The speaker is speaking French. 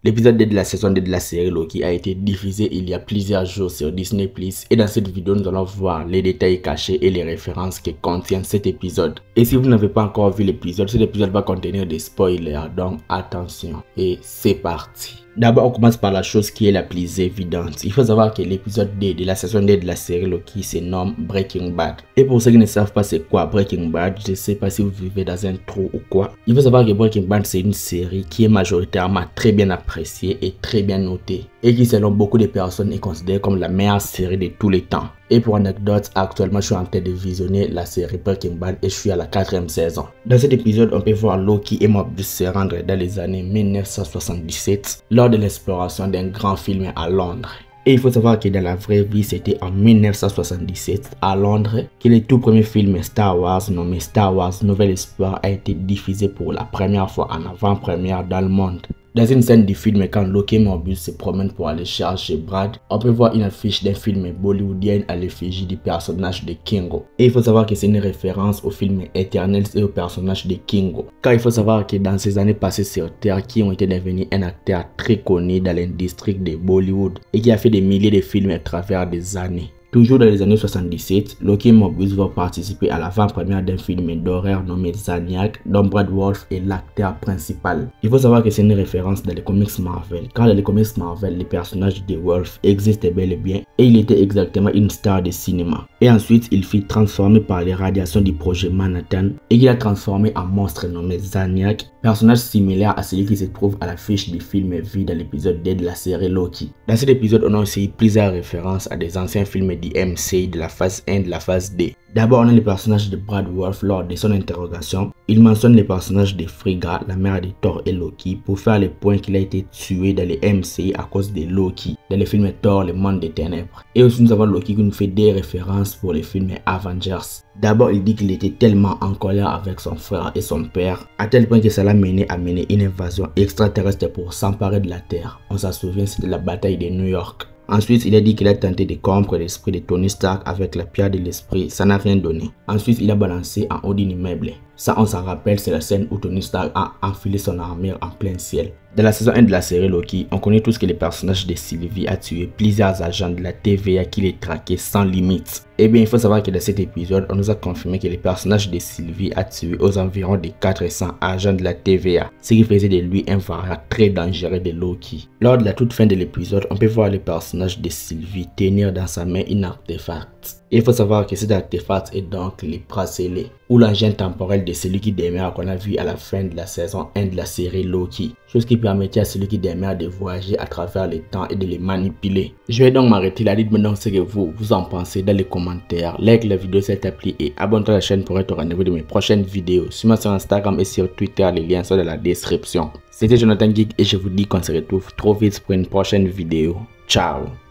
L'épisode 2 de la saison 2 de la série Loki a été diffusé il y a plusieurs jours sur Disney+, et dans cette vidéo nous allons voir les détails cachés et les références que contient cet épisode. Et si vous n'avez pas encore vu l'épisode, cet épisode va contenir des spoilers, donc attention. Et c'est parti. D'abord, on commence par la chose qui est la plus évidente. Il faut savoir que l'épisode 2 de la saison 2 de la série Loki se nomme Breaking Bad. Et pour ceux qui ne savent pas c'est quoi Breaking Bad, je ne sais pas si vous vivez dans un trou ou quoi. Il faut savoir que Breaking Bad c'est une série qui est majoritairement très bien appréciée et très bien notée. Et qui selon beaucoup de personnes est considérée comme la meilleure série de tous les temps. Et pour anecdote, actuellement je suis en train de visionner la série Breaking Bad et je suis à la 4e saison. Dans cet épisode, on peut voir Loki et Mobius se rendre dans les années 1977 lors de l'exploration d'un grand film à Londres. Et il faut savoir que dans la vraie vie, c'était en 1977 à Londres que le tout premier film Star Wars nommé Star Wars Nouvel Espoir a été diffusé pour la première fois en avant-première dans le monde. Dans une scène du film, quand Loki et Mobius se promènent pour aller chercher Brad, on peut voir une affiche d'un film bollywoodien à l'effigie du personnage de Kingo. Et il faut savoir que c'est une référence au film Eternals et au personnage de Kingo. Car il faut savoir que dans ces années passées sur Terre, qui ont été devenus un acteur très connu dans l'industrie de Bollywood et qui a fait des milliers de films à travers des années. Toujours dans les années 77, Loki et Mobius vont participer à l'avant-première d'un film d'horreur nommé Zaniac, dont Brad Wolf est l'acteur principal. Il faut savoir que c'est une référence dans les comics Marvel, car dans les comics Marvel, les personnages de Wolf existaient bel et bien, et il était exactement une star de cinéma. Et ensuite, il fut transformé par les radiations du projet Manhattan, et il a transformé en monstre nommé Zaniac, personnage similaire à celui qui se trouve à l'affiche du film vu dans l'épisode 2 de la série Loki. Dans cet épisode, on a aussi plusieurs références à des anciens films du MCU de la phase 1 et de la phase 2. D'abord, on a le personnage de Brad Wolf lors de son interrogation. Il mentionne le personnage de Frigga, la mère de Thor et Loki, pour faire le point qu'il a été tué dans les MCU à cause de Loki, dans le film Thor, le monde des ténèbres. Et aussi nous avons Loki qui nous fait des références pour les films Avengers. D'abord, il dit qu'il était tellement en colère avec son frère et son père, à tel point que ça l'a mené à mener une invasion extraterrestre pour s'emparer de la Terre. On s'en souvient, c'était la bataille de New York. Ensuite, il a dit qu'il a tenté de corrompre l'esprit de Tony Stark avec la pierre de l'esprit, ça n'a rien donné. Ensuite, il a balancé en haut d'un immeuble. Ça, on s'en rappelle, c'est la scène où Tony Stark a enfilé son armure en plein ciel. Dans la saison 1 de la série Loki, on connaît tous que le personnage de Sylvie a tué plusieurs agents de la TVA qui les traquaient sans limite. Et bien, il faut savoir que dans cet épisode, on nous a confirmé que le personnage de Sylvie a tué aux environs de 400 agents de la TVA, ce qui faisait de lui un variant très dangereux de Loki. Lors de la toute fin de l'épisode, on peut voir le personnage de Sylvie tenir dans sa main un artefact. Et il faut savoir que cet artefact est donc le bracelet ou l'engin temporel de celui qui demeure qu'on a vu à la fin de la saison 1 de la série Loki. Chose qui permettait à celui qui demeure de voyager à travers le temps et de les manipuler. Je vais donc m'arrêter là, dites-moi donc ce que vous en pensez dans les commentaires. Like la vidéo si elle t'a plu et abonne-toi à la chaîne pour être au rendez-vous de mes prochaines vidéos. Suis-moi sur Instagram et sur Twitter, les liens sont dans la description. C'était Jonathan Geek et je vous dis qu'on se retrouve trop vite pour une prochaine vidéo. Ciao!